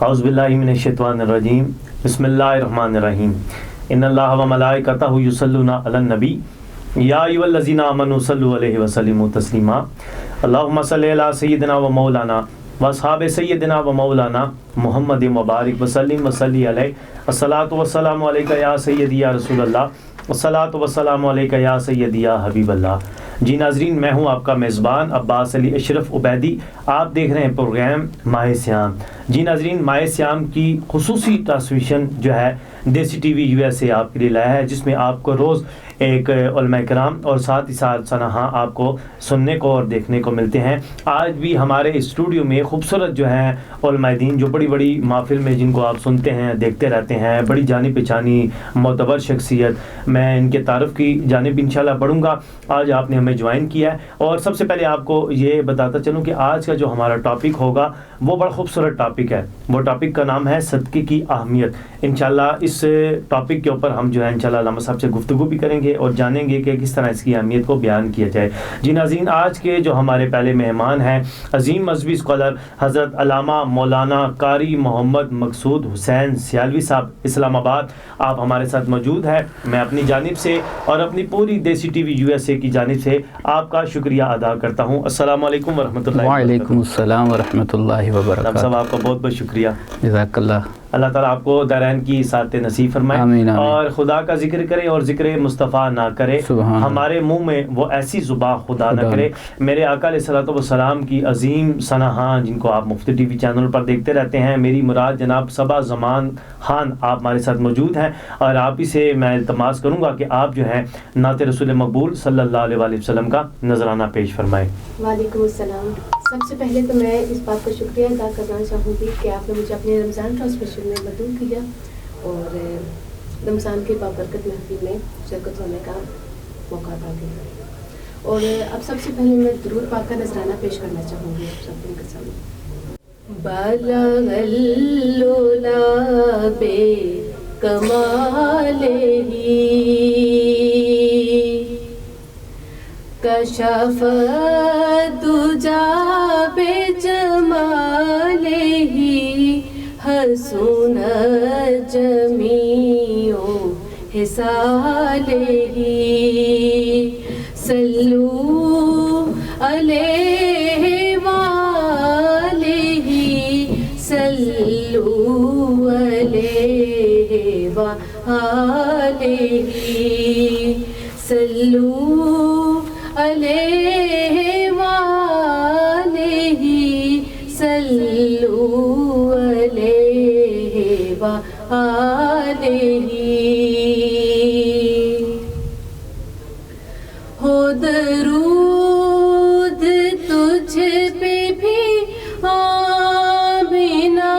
اعوذ باللہ من الشیطان الرجیم بسم اللہ الرحمن الرحیم ان اللہ و ملائکتہ یصلون علی النبی یا ایھا الذین آمنوا صلوا علیہ وسلموا تسلیما اللہم صلی علی سیدنا و مولانا واصحاب سیدنا و مولانا محمد مبارک وسلم وصلی علیہ الصلاۃ والسلام علیک یا سیدی یا رسول اللہ والصلاۃ والسلام علیک یا سیدی یا حبیب اللہ۔ جی ناظرین، میں ہوں آپ کا میزبان عباس علی اشرف عبیدی۔ آپ دیکھ رہے ہیں پروگرام ماہ سیام۔ جی ناظرین، ماہ سیام کی خصوصی ٹرانسمیشن جو ہے دیسی T V U S A آپ کے لیے لایا ہے، جس میں آپ کو روز ایک علماء کرام اور ساتھ ہی ساتھ سنہاں آپ کو سننے کو اور دیکھنے کو ملتے ہیں۔ آج بھی ہمارے اسٹوڈیو میں خوبصورت جو ہیں علماء دین، جو بڑی بڑی محفل میں جن کو آپ سنتے ہیں دیکھتے رہتے ہیں، بڑی جانی پہچانی معتبر شخصیت، میں ان کے تعارف کی جانب انشاءاللہ بڑھوں گا۔ آج آپ نے ہمیں جوائن کیا ہے، اور سب سے پہلے آپ کو یہ بتاتا چلوں کہ آج کا جو ہمارا ٹاپک ہوگا وہ بڑا خوبصورت ٹاپک ہے۔ وہ ٹاپک کا نام ہے صدقے کی اہمیت۔ انشاءاللہ اس ٹاپک کے اوپر ہم جو ہے انشاءاللہ علامہ صاحب سے گفتگو بھی کریں گے اور جانیں گے کہ کس طرح اس کی اہمیت کو بیان کیا جائے۔ جی ناظرین، آج کے جو ہمارے پہلے مہمان ہیں عظیم مذہبی اسکالر حضرت علامہ مولانا قاری محمد مقصود حسین سیالوی صاحب اسلام آباد، آپ ہمارے ساتھ موجود ہیں۔ میں اپنی جانب سے اور اپنی پوری دیسی T V U S A کی جانب سے آپ کا شکریہ ادا کرتا ہوں۔ السلام علیکم ورحمۃ اللہ۔ وعلیکم السلام ورحمۃ اللہ وبرکاتہ۔ صاحب آپ کا بہت بہت شکریہ، جزاک اللہ۔ اللہ تعالیٰ آپ کو دارین کی سعادت نصیب فرمائے، آمین آمین۔ اور خدا کا ذکر کرے اور ذکر مصطفیٰ نہ کرے، ہمارے منہ میں وہ ایسی زبان خدا نہ کرے۔ میرے آقا علیہ الصلوۃ والسلام کی عظیم سنہاں جن کو آپ مفتی ٹی وی چینل پر دیکھتے رہتے ہیں، میری مراد جناب صبا زمان خان آپ ہمارے ساتھ موجود ہیں، اور آپ ہی سے میں التماس کروں گا کہ آپ جو ہے نعت رسول مقبول صلی اللہ علیہ وآلہ وسلم کا نذرانہ پیش فرمائیں۔ وعلیکم السلام۔ سب سے پہلے تو میں اس بات کا شکریہ ادا کرنا چاہوں گی کہ آپ نے مجھے اپنے رمضان ٹرانسمیشن میں مدعو کیا اور رمضان کے بابرکت محفل میں شرکت ہونے کا موقع عطا دیا۔ اور اب سب سے پہلے میں درود پاک کا نذرانہ پیش کرنا چاہوں گی آپ سب کے سامنے۔ بلغ العلا بے کمالہ کشف الدجی بجمالہ حسن جمیع خصالہ صلوا علیہ وآلہ صلوا علیہ وآلہ صلوا علیہ وآلہ صلوا علیہ وآلہ۔ ہو درود تجھ پہ بھی آمینہ،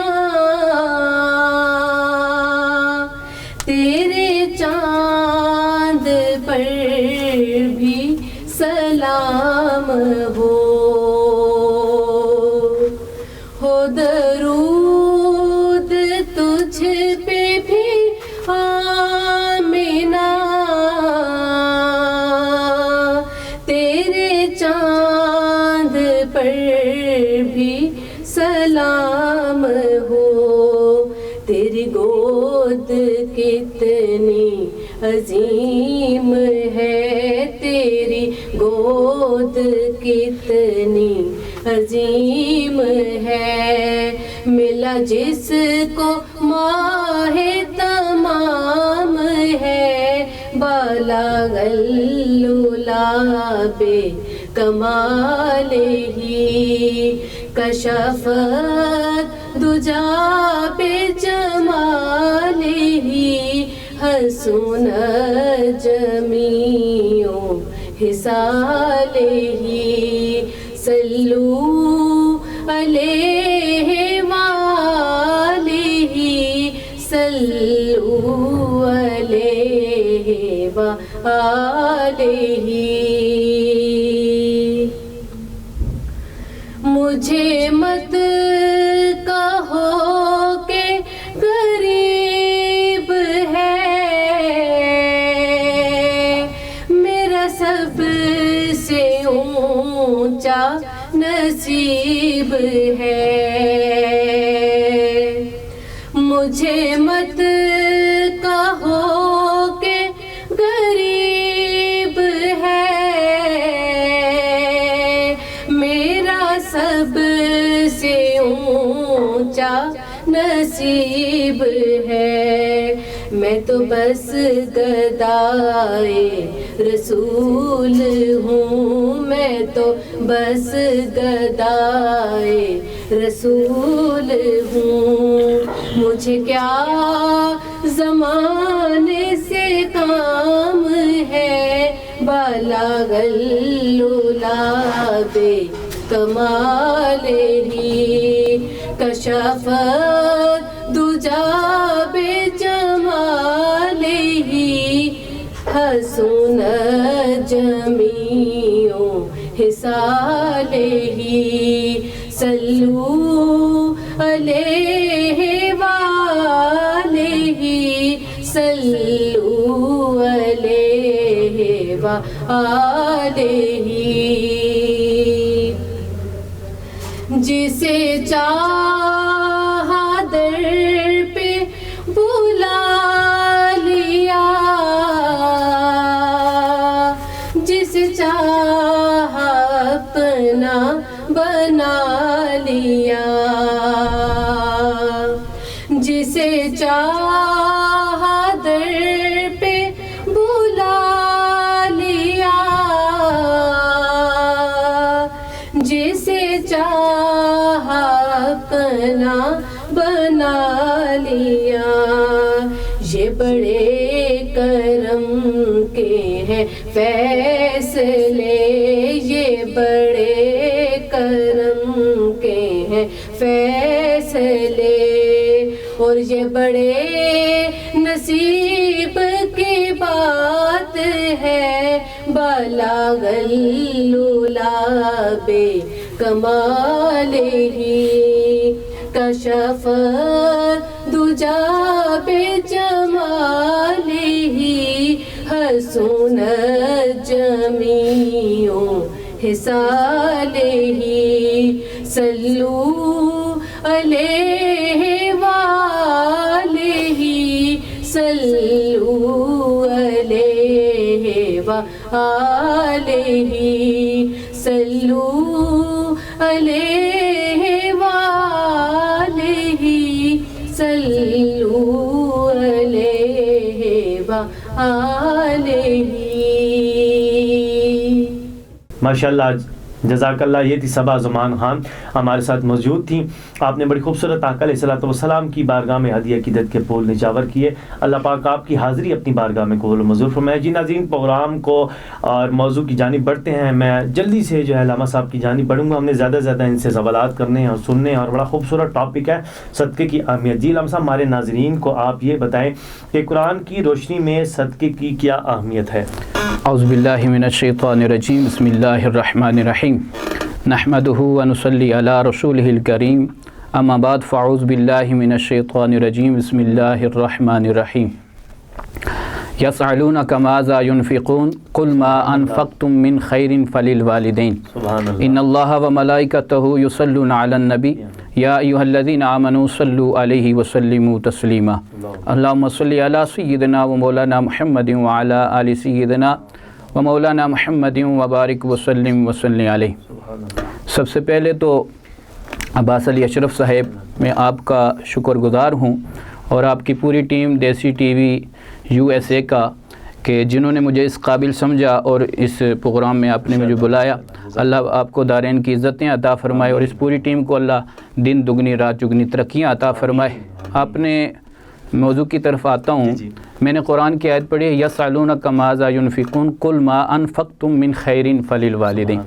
تیرے چاند پر بھی سلام ہو درود تجھ پہ بھی آمینہ، تیرے چاند پر بھی سلام ہو، تیری گود کتنی عظیم ہے، تیری گود کتنی عظیم ہے، ملا جس کو ماہ تمام ہے، بلغ العلا بے کمالہ کشف الدجی بجمالہ حسن جمیع خصالہ صلوا علیہ وآلہ صلوا علیہ وآلہ۔ مجھے مت کہو کہ غریب ہے، میرا سب سے اونچا نصیب ہے، مجھے مت کہو کہ غریب ہے، میرا سب سے اونچا نصیب ہے، میں تو بس گدائے رسول ہوں، میں تو بس گدائے رسول ہوں، مجھے کیا زمانے سے کام ہے، بلغ العلا بے کمال ہی، کشف دجا بے جمال ہی، حسن جمیع حصال ہی، صلو علیہ وآلہ، صلو علیہ وآلہ، جسے چاہا در پہ بلا لیا، جسے چاہا اپنا بنا لیا، جسے چاہا در پہ بلا لیا، جسے چاہا اپنا بنا لیا، یہ بڑے کرم کے ہیں فیصلے، یہ بڑے کرم کے ہیں فیصلے، اور یہ بڑے نصیب کی بات ہے، بلغ العلا بے کمال ہی، کشف دجا بے جمال ہی، حسن جمیع حصال ہی، صلو علیہ وآلہ، صلو علیہ وآلہ، صلو علیہ وآلہ، صلو علیہ وآلہ۔ ماشاءاللہ، جزاک اللہ۔ یہ تھی صبا زمان خان ہمارے ساتھ موجود تھیں۔ آپ نے بڑی خوبصورت آقا علیہ الصلوۃ والسلام کی بارگاہ میں ہدیہ عقیدت کے پھول نچاور کیے۔ اللہ پاک آپ کی حاضری اپنی بارگاہ میں قبول و منظور فرمائے۔ جی ناظرین، پروگرام کو اور موضوع کی جانب بڑھتے ہیں۔ میں جلدی سے جو ہے علامہ صاحب کی جانب بڑھوں گا۔ ہم نے زیادہ سے زیادہ ان سے سوالات کرنے ہیں اور سننے ہیں، اور بڑا خوبصورت ٹاپک ہے صدقے کی اہمیت۔ جی علامہ صاحب، ہمارے ناظرین کو آپ یہ بتائیں کہ قرآن کی روشنی میں صدقے کی کیا اہمیت ہے؟ اعوذ باللہ من الشیطان الرجیم، بسم اللہ الرحمن الرحیم، نحمدہ ونصلی علی رسولہ الکریم، اما بعد، فاعوذ باللہ من الشیطان الرجیم، بسم اللہ الرحمن الرحیم۔ یسألونک ماذا ینفقون قل ما انفقتم من خیر فللوالدین ان اللہ وملائکتہ یصلون علی النبی یا ایھا الذین آمنوا صلوا علیہ وسلموا تسلیما۔ اللہم صلی علی سیدنا و مولانا محمد وعلی آل سیدنا و مولانا محمد وبارک وسلم وصلی علیہ۔ سب سے پہلے تو عباس علی اشرف صاحب، میں آپ کا شکر گزار ہوں، اور آپ کی پوری ٹیم دیسی ٹی وی USA کا، کہ جنہوں نے مجھے اس قابل سمجھا اور اس پروگرام میں آپ نے مجھے بلایا۔ اللہ آپ کو دارین کی عزتیں عطا فرمائے، اور اس پوری ٹیم کو اللہ دن دگنی رات چگنی ترقیاں عطا فرمائے۔ آپ نے موضوع کی طرف آتا ہوں۔ میں نے قرآن کی آیت پڑھی ہے، یسألونک ماذا ینفقون قل ما انفقتم من خیر فللوالدین۔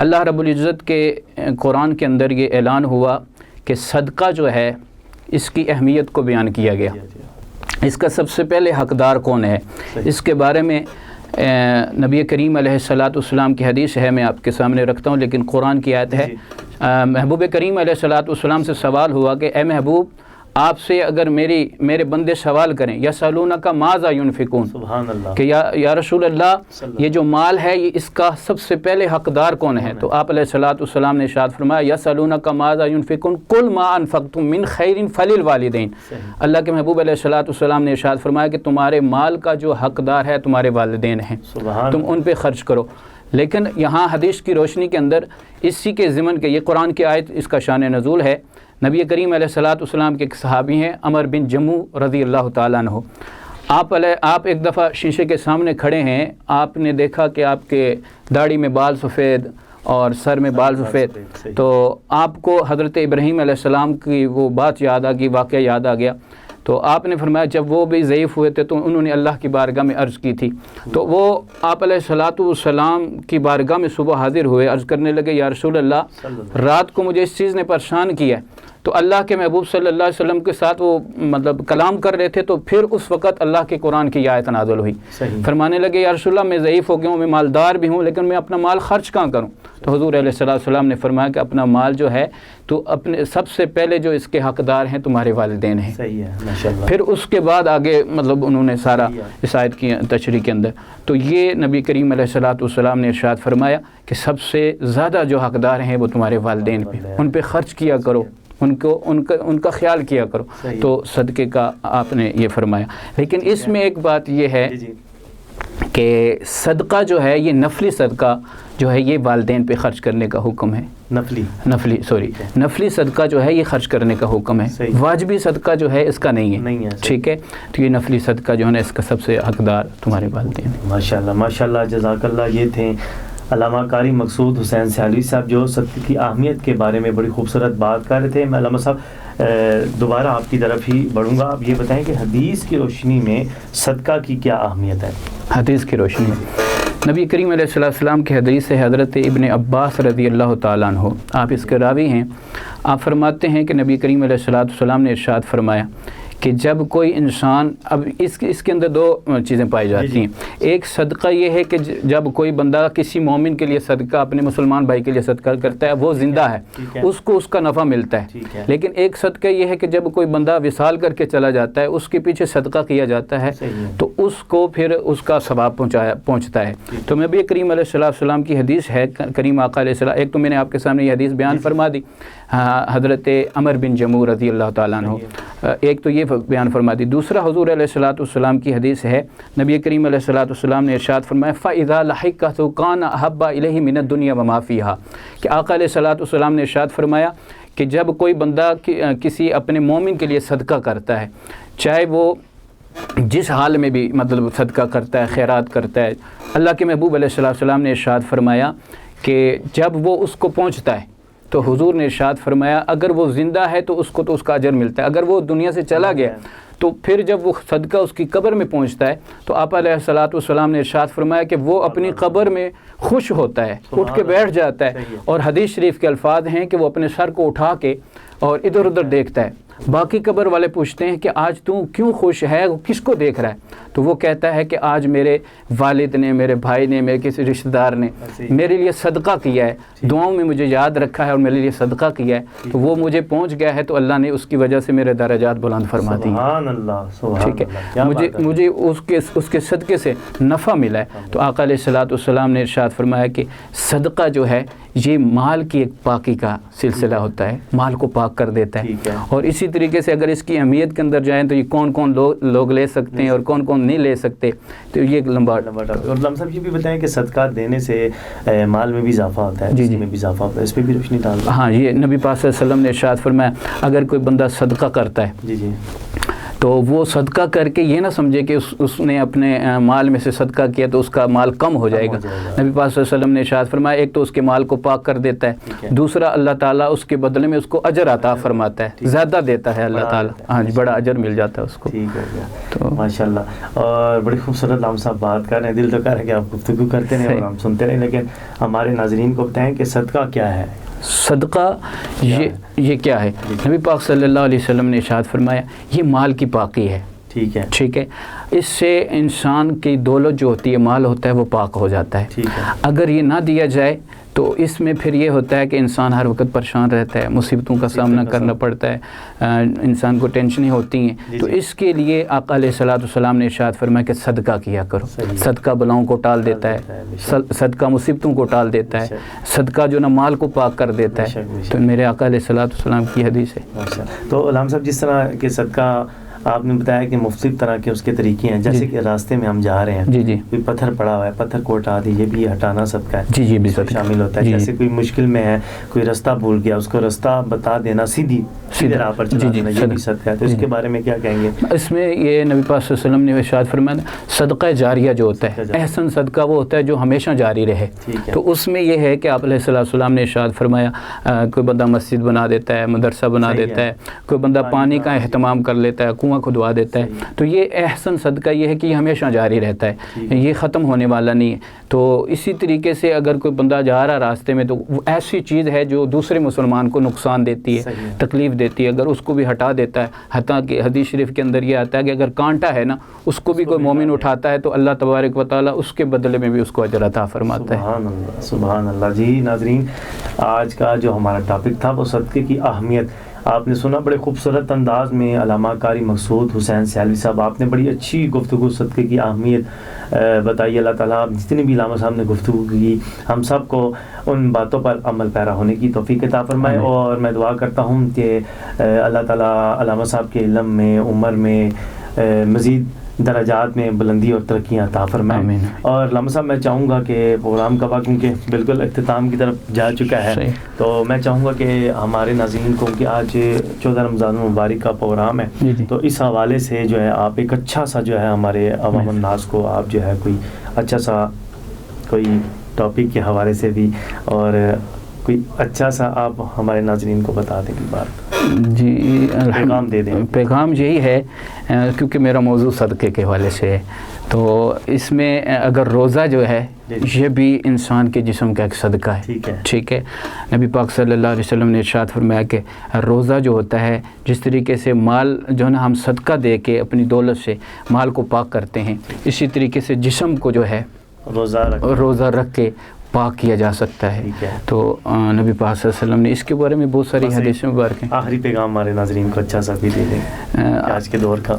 اللہ رب العزت کے قرآن کے اندر یہ اعلان ہوا کہ صدقہ جو ہے اس کی اہمیت کو بیان کیا گیا۔ اس کا سب سے پہلے حقدار کون ہے، اس کے بارے میں نبی کریم علیہ الصلاۃ والسلام کی حدیث ہے، میں آپ کے سامنے رکھتا ہوں، لیکن قرآن کی آیت ہے۔ محبوب کریم علیہ الصلاۃ والسلام سے سوال ہوا کہ اے محبوب، آپ سے اگر میرے بندے سوال کریں یسألونک ماذا ينفقون، سبحان اللہ، کہ یا رسول اللہ یہ جو مال ہے یہ اس کا سب سے پہلے حقدار کون ہے؟ تو آپ علیہ الصلوۃ والسلام نے ارشاد فرمایا یسألونک ماذا ينفقون قل ما انفقتم من خیر فللوالدین۔ اللہ کے محبوب علیہ الصلوۃ والسلام نے ارشاد فرمایا کہ تمہارے مال کا جو حقدار ہے تمہارے والدین ہیں، تم ان پہ خرچ کرو۔ لیکن یہاں حدیث کی روشنی کے اندر اسی کے ضمن کے یہ قرآن کی آیت اس کا شان نزول ہے۔ نبی کریم علیہ الصلوۃ والسلام کے ایک صحابی ہیں عمر بن جموح رضی اللہ تعالیٰ عنہ، آپ ایک دفعہ شیشے کے سامنے کھڑے ہیں، آپ نے دیکھا کہ آپ کے داڑھی میں بال سفید اور سر میں بال سفید، تو آپ کو حضرت ابراہیم علیہ السلام کی وہ بات یاد آ گئی، واقعہ یاد آ گیا۔ تو آپ نے فرمایا جب وہ بھی ضعیف ہوئے تھے تو انہوں نے اللہ کی بارگاہ میں عرض کی تھی، تو وہ آپ علیہ الصلوۃ والسلام کی بارگاہ میں صبح حاضر ہوئے، عرض کرنے لگے یا رسول اللہ رات کو مجھے اس چیز نے پریشان کیا ہے۔ تو اللہ کے محبوب صلی اللہ علیہ وسلم کے ساتھ وہ کلام کر رہے تھے، تو پھر اس وقت اللہ کے قرآن کی آیت نازل ہوئی، فرمانے لگے یا رسول اللہ میں ضعیف ہو گیا ہوں، میں مالدار بھی ہوں، لیکن میں اپنا مال خرچ کہاں کروں؟ تو حضور علیہ الصلوۃ والسلام نے فرمایا کہ اپنا مال جو ہے تو اپنے سب سے پہلے جو اس کے حقدار ہیں تمہارے والدین ہیں۔ صحیح ہے، ماشاءاللہ۔ پھر اس کے بعد آگے انہوں نے سارا اس آیت کی تشریح کے اندر تو یہ نبی کریم علیہ الصلوۃ والسلام نے ارشاد فرمایا کہ سب سے زیادہ جو حقدار ہیں وہ تمہارے والدین پہ، ان پہ خرچ کیا کرو، ان کا خیال کیا کرو۔ تو صدقے کا آپ نے یہ فرمایا۔ لیکن اس میں ایک بات یہ ہے کہ صدقہ جو ہے یہ نفلی صدقہ جو ہے یہ والدین پہ خرچ کرنے کا حکم ہے، نفلی صدقہ جو ہے یہ خرچ کرنے کا حکم ہے، واجبی صدقہ جو ہے اس کا نہیں ہے، ٹھیک ہے؟ تو یہ نفلی صدقہ جو ہے نا اس کا سب سے حقدار تمہارے والدین ہیں۔ ماشاءاللہ ماشاءاللہ، جزاک اللہ۔ یہ تھے علامہ قاری مقصود حسین سہلوی صاحب جو صدقے کی اہمیت کے بارے میں بڑی خوبصورت بات کر رہے تھے۔ میں علامہ صاحب دوبارہ آپ کی طرف ہی بڑھوں گا، آپ یہ بتائیں کہ حدیث کی روشنی میں صدقہ کی کیا اہمیت ہے؟ حدیث کی روشنی میں نبی کریم علیہ السلام کی حدیث ہے، حضرت ابن عباس رضی اللہ تعالیٰ عنہ، آپ اس کے راوی ہیں، آپ فرماتے ہیں کہ نبی کریم علیہ السلام نے ارشاد فرمایا کہ جب کوئی انسان، اب اس کے اندر دو چیزیں پائی جاتی ہیں، ایک صدقہ یہ ہے کہ جب کوئی بندہ کسی مومن کے لیے صدقہ اپنے مسلمان بھائی کے لیے صدقہ کرتا ہے وہ زندہ ہے، اس کو اس کا نفع ملتا ہے، لیکن ایک صدقہ یہ ہے کہ جب کوئی بندہ وصال کر کے چلا جاتا ہے اس کے پیچھے صدقہ کیا جاتا ہے تو اس کو پھر اس کا ثواب پہنچتا ہے۔ تو نبی کریم علیہ السلام کی حدیث ہے، کریم آقا علیہ السلام، ایک تو میں نے آپ کے سامنے یہ حدیث بیان فرما دی حضرت عمر بن جموح رضی اللہ تعالیٰ عنہ، ایک تو یہ بیان فرما دی، دوسرا حضور علیہ الصلوۃ والسلام کی حدیث ہے، نبی کریم علیہ الصلوۃ والسلام نے ارشاد فرمایا فَإِذَا لَحِقَتْهُ كَانَ أَحَبَّ إِلَيْهِ مِنَ الدُّنْيَا وَمَا فِيهَا، کہ آقا علیہ الصلوۃ والسلام نے ارشاد فرمایا کہ جب کوئی بندہ کسی اپنے مومن کے لیے صدقہ کرتا ہے، چاہے وہ جس حال میں بھی صدقہ کرتا ہے، خیرات کرتا ہے، اللہ کے محبوب علیہ الصلوۃ والسلام نے ارشاد فرمایا کہ جب وہ اس کو پہنچتا ہے تو حضور نے ارشاد فرمایا اگر وہ زندہ ہے تو اس کو تو اس کا اجر ملتا ہے، اگر وہ دنیا سے چلا گیا تو پھر جب وہ صدقہ اس کی قبر میں پہنچتا ہے تو آپ علیہ الصلوۃ والسلام نے ارشاد فرمایا کہ وہ اپنی قبر میں خوش ہوتا ہے، اٹھ کے بیٹھ جاتا ہے، اور حدیث شریف کے الفاظ ہیں کہ وہ اپنے سر کو اٹھا کے اور ادھر ادھر دیکھتا ہے۔ باقی قبر والے پوچھتے ہیں کہ آج تو کیوں خوش ہے، کس کو دیکھ رہا ہے؟ تو وہ کہتا ہے کہ آج میرے والد نے، میرے بھائی نے، میرے کسی رشتہ دار نے میرے لیے صدقہ کیا ہے، دعاؤں میں مجھے یاد رکھا ہے اور میرے لیے صدقہ کیا ہے، تو وہ مجھے پہنچ گیا ہے تو اللہ نے اس کی وجہ سے میرے درجات بلند فرما دی۔ سبحان اللہ، سبحان ٹھیک ہے، مجھے اس کے صدقے سے نفع ملا ہے۔ تو آقا علیہ الصلوۃ والسلام نے ارشاد فرمایا کہ صدقہ جو ہے یہ مال کی ایک پاکی کا سلسلہ ہوتا ہے، مال کو پاک کر دیتا ہے، اور اسی طریقے سے اگر اس کی اہمیت کے اندر جائیں تو یہ کون کون لوگ لے سکتے ہیں اور کون کون نہیں لے سکتے، تو یہ لمبا۔ اور علامہ صاحب یہ بھی بتائیں کہ صدقہ دینے سے مال میں بھی اضافہ ہوتا ہے، جی میں بھی اضافہ ہوتا ہے، اس پہ بھی روشنی ڈال دیں۔ ہاں، یہ نبی پاک صلی اللہ علیہ وسلم نے ارشاد فرمایا اگر کوئی بندہ صدقہ کرتا ہے جی تو وہ صدقہ کر کے یہ نہ سمجھے کہ اس نے اپنے مال میں سے صدقہ کیا تو اس کا مال کم ہو جائے گا۔ نبی پاک صلی اللہ علیہ وسلم نے ارشاد فرمایا ایک تو اس کے مال کو پاک کر دیتا ہے، دوسرا اللہ تعالیٰ اس کے بدلے میں اس کو اجر عطا فرماتا ہے، زیادہ دیتا ہے اللہ تعالیٰ، ہاں جی، بڑا اجر مل جاتا ہے اس کو۔ ٹھیک ہے تو ماشاء اللہ، اور بڑی خوبصورت علامہ صاحب بات کر رہے ہیں، دل تو کہہ رہا ہے کہ آپ گفتگو کرتے رہیں اور ہم سنتے رہیں، لیکن ہمارے ناظرین کو بتائیں کہ صدقہ کیا ہے؟ صدقہ یہ کیا ہے؟ نبی پاک صلی اللہ علیہ وسلم نے ارشاد فرمایا یہ مال کی پاکی ہے، ٹھیک ہے، اس سے انسان کی دولت جو ہوتی ہے، مال ہوتا ہے، وہ پاک ہو جاتا ہے۔ اگر یہ نہ دیا جائے تو اس میں پھر یہ ہوتا ہے کہ انسان ہر وقت پریشان رہتا ہے، مصیبتوں کا سامنا کرنا پڑتا ہے، انسان کو ٹینشنیں ہوتی ہیں. تو اس کے لیے آقا علیہ الصلوۃ والسلام نے ارشاد فرمایا کہ صدقہ کیا کرو. صدقہ بلاؤں کو ٹال دیتا ہے، صدقہ مصیبتوں کو ٹال دیتا ہے، صدقہ جو نا مال کو پاک کر دیتا ہے. تو میرے آقا علیہ الصلوۃ والسلام کی حدیث ہے. تو علامہ صاحب جس طرح کہ صدقہ آپ نے بتایا کہ مختلف طرح کے اس کے طریقے ہیں، جیسے کہ راستے میں ہم جا رہے ہیں، کوئی پتھر پڑا ہوا ہے، پتھر کو ہٹا دیجیے، بھی ہٹانا صدقہ ہے، بھی شامل ہوتا ہے. جیسے کوئی مشکل میں ہے، کوئی راستہ بھول گیا، اس کو راستہ بتا دینا، سیدھی راہ پر چلا دینا، یہ بھی صدقہ ہے. تو اس کے بارے میں کیا کہیں گے؟ اس میں یہ نبی پاک صلی اللہ علیہ وسلم نے ارشاد فرمایا صدقہ جاریہ جو ہوتا ہے، احسن صدقہ وہ ہوتا ہے جو ہمیشہ جاری رہے. تو اس میں یہ ہے کہ آپ علیہ الصلوۃ والسلام نے ارشاد فرمایا کوئی بندہ مسجد بنا دیتا ہے، مدرسہ بنا دیتا ہے، کوئی بندہ پانی کا اہتمام کر لیتا ہے، کنواں کھدوا دیتا ہے. تو یہ احسن صدقہ یہ ہے کہ یہ ہمیشہ جاری رہتا ہے، یہ ختم ہونے والا نہیں ہے. تو اسی طریقے سے اگر کوئی بندہ جا رہا راستے میں تو ایسی چیز ہے جو دوسرے مسلمان کو نقصان دیتی ہے، تکلیف دیتی ہے، اگر اس کو بھی ہٹا دیتا ہے. حتیٰ کہ حدیث شریف کے اندر یہ آتا ہے کہ اگر کانٹا ہے نا اس کو بھی کوئی مومن اٹھاتا ہے تو اللہ تبارک و تعالیٰ اس کے بدلے میں بھی اس کو اجر عطا فرماتا ہے. سبحان اللہ، سبحان اللہ. جی ناظرین، آج کا جو ہمارا ٹاپک تھا وہ صدقے کی اہمیت آپ نے سنا. بڑے خوبصورت انداز میں علامہ قاری مقصود حسین سیالوی صاحب آپ نے بڑی اچھی گفتگو صدقے کی اہمیت بتائی. اللہ تعالیٰ جتنی بھی علامہ صاحب نے گفتگو کی ہم سب کو ان باتوں پر عمل پیرا ہونے کی توفیق عطا فرمائے. اور میں دعا کرتا ہوں کہ اللہ تعالیٰ علامہ صاحب کے علم میں، عمر میں مزید درجات میں بلندی اور ترقیاں عطا فرمائے. اور علامہ صاحب میں چاہوں گا کہ پروگرام کا وقت کیونکہ بالکل اختتام کی طرف جا چکا ہے، تو میں چاہوں گا کہ ہمارے ناظرین کو کہ آج 14 رمضان المبارک کا پروگرام ہے، تو اس حوالے سے جو ہے آپ ایک اچھا سا جو ہے ہمارے عوام الناس کو آپ جو ہے کوئی اچھا سا کوئی ٹاپک کے حوالے سے بھی اور کوئی اچھا سا آپ ہمارے ناظرین کو بتا دیں کہ بات جی پیغام دے دیں. پیغام یہی ہے کیونکہ میرا موضوع صدقے کے حوالے سے ہے، تو اس میں اگر روزہ جو ہے یہ بھی انسان کے جسم کا ایک صدقہ ہے. ٹھیک ہے. نبی پاک صلی اللہ علیہ وسلم نے ارشاد فرمایا کہ روزہ جو ہوتا ہے جس طریقے سے مال جو ہے نا ہم صدقہ دے کے اپنی دولت سے مال کو پاک کرتے ہیں، اسی طریقے سے جسم کو جو ہے روزہ رکھ کے پاک کیا جا سکتا ہے. تو نبی پاک صلی اللہ علیہ وسلم نے اس کے بارے میں بہت ساری حدیثیں مبارک ہیں. آخری پیغام ہمارے ناظرین کو اچھا سا بھی دے دیں آج کے دور کا.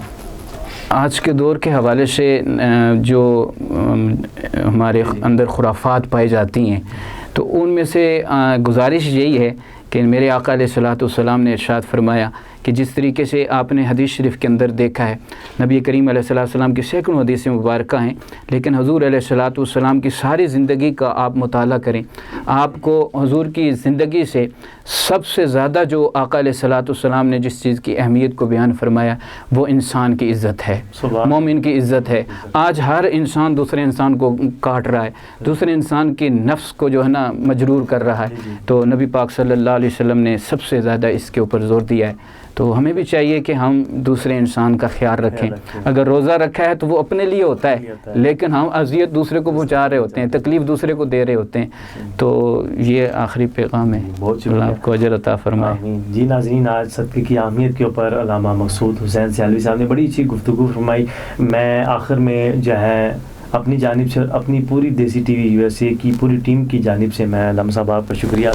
آج کے دور کے حوالے سے جو ہمارے اندر خرافات پائی جاتی ہیں تو ان میں سے گزارش یہی ہے کہ میرے آقا علیہ الصلوۃ والسلام نے ارشاد فرمایا کہ جس طریقے سے آپ نے حدیث شریف کے اندر دیکھا ہے، نبی کریم علیہ الصلوۃ والسلام کی سینکڑوں حدیثیں مبارکہ ہیں، لیکن حضور علیہ الصلوۃ والسلام کی ساری زندگی کا آپ مطالعہ کریں، آپ کو حضور کی زندگی سے سب سے زیادہ جو آقا علیہ الصلوۃ والسلام نے جس چیز کی اہمیت کو بیان فرمایا وہ انسان کی عزت ہے، مومن کی عزت ہے. آج ہر انسان دوسرے انسان کو کاٹ رہا ہے، دوسرے انسان کی نفس کو جو ہے نا مجرور کر رہا ہے. تو نبی پاک صلی اللہ علیہ وسلم نے سب سے زیادہ اس کے اوپر زور دیا ہے. تو ہمیں بھی چاہیے کہ ہم دوسرے انسان کا خیال رکھیں. اگر روزہ رکھا ہے تو وہ اپنے لیے ہوتا ہے، لیکن ہم اذیت دوسرے کو پہنچا رہے ہوتے ہیں، تکلیف دوسرے کو دے رہے ہوتے ہیں. تو یہ آخری پیغام ہے. اللہ آپ کو اجر عطا فرمائے. جی ناظرین، آج صدقے کی اہمیت کے اوپر علامہ مقصود حسین سیالوی صاحب نے بڑی اچھی گفتگو فرمائی. میں آخر میں جو ہے اپنی جانب سے اپنی پوری دیسی T V U S A کی پوری ٹیم کی جانب سے میں علامہ صاحب آپ کا شکریہ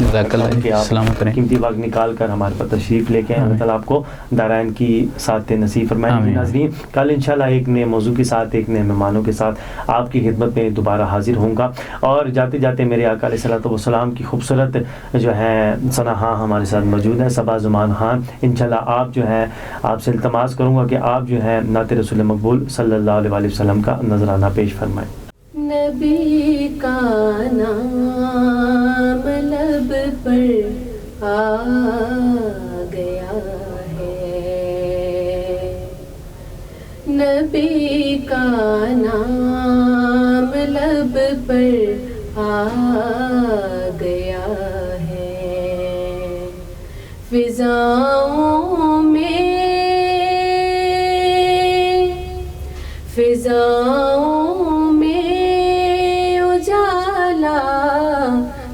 کہ آپ قیمتی وقت نکال کر ہمارے پاس تشریف لے کے اللہ تعالیٰ آپ کو دارائن کی ساتھ نصیب فرمائے. ناظرین، کل انشاءاللہ ایک نئے موضوع کے ساتھ ایک نئے مہمانوں کے ساتھ آپ کی خدمت میں دوبارہ حاضر ہوں گا. اور جاتے جاتے میرے آقا علیہ الصلوۃ والسلام کی خوبصورت جو ہے ثنا ہمارے ساتھ موجود ہے، صبا زمان خان. انشاءاللہ آپ جو ہے آپ سے التماس کروں گا کہ آپ جو ہے نعت رسول مقبول صلی اللہ علیہ وسلم کا نذرانہ پیش فرمائیں. نبی کا نام لب پر آ گیا ہے، نبی کا نام لب پر آ گیا ہے. فضاؤں میں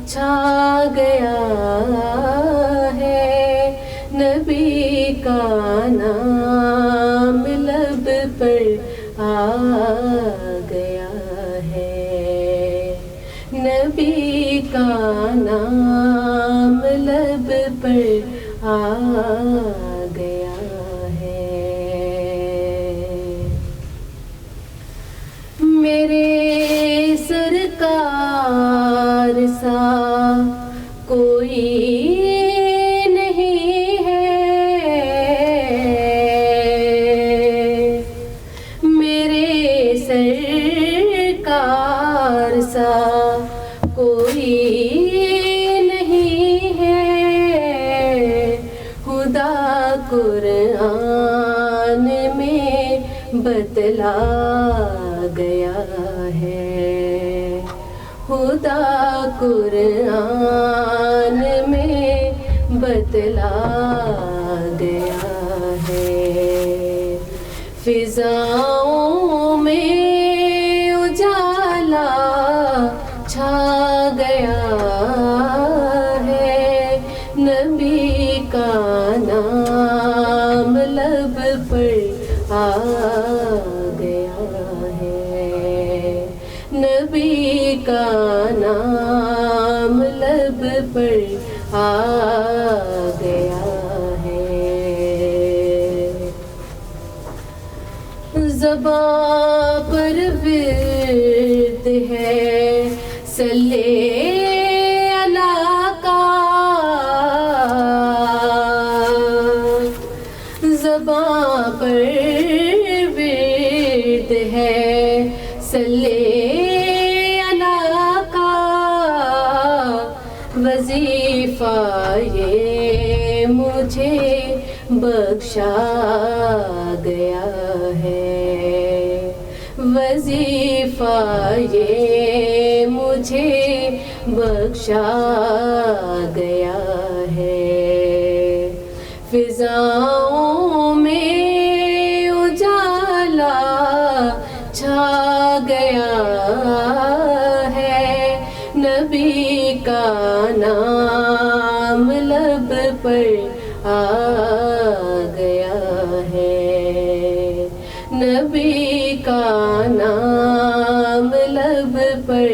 چھا گیا ہے، نبی کا نام لب پر آ گیا ہے، نبی کا نام لب پر آ گیا ہے. میرے سرکار سا کوئی نہیں ہے. میرے سرکار سا کوئی نہیں ہے. خدا قرآن میں بتلا گیا ہے. خدا قرآن میں بتلا گیا ہے. فضاؤں میں اجالا چھا گیا ہے. نبی کا نام لب پر آ گیا ہے. نبی کا نام لب پر آ گیا ہے. زباں پر ورد ہے صلی اللہ کا. زباں پر ورد ہے صلی اللہ کا. وظیفہ یہ مجھے بخشا گیا ہے. وظیفہ یہ مجھے بخشا گیا ہے. فضاؤں میں اجالا چھا گیا ہے. نبی کا نام لب پر آ گیا ہے. نبی کا نام لب پر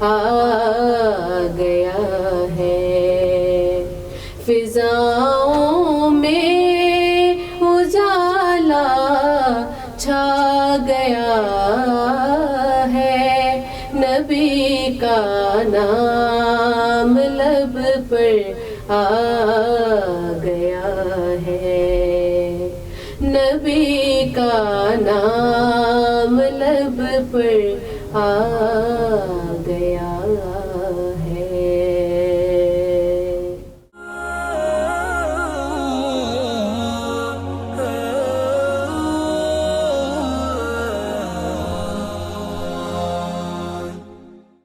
آ گیا ہے. فضاؤں میں اجالا چھا گیا ہے. نبی کا نام لب پر آ گیا ہے. نبی کا نام لب پر آ گیا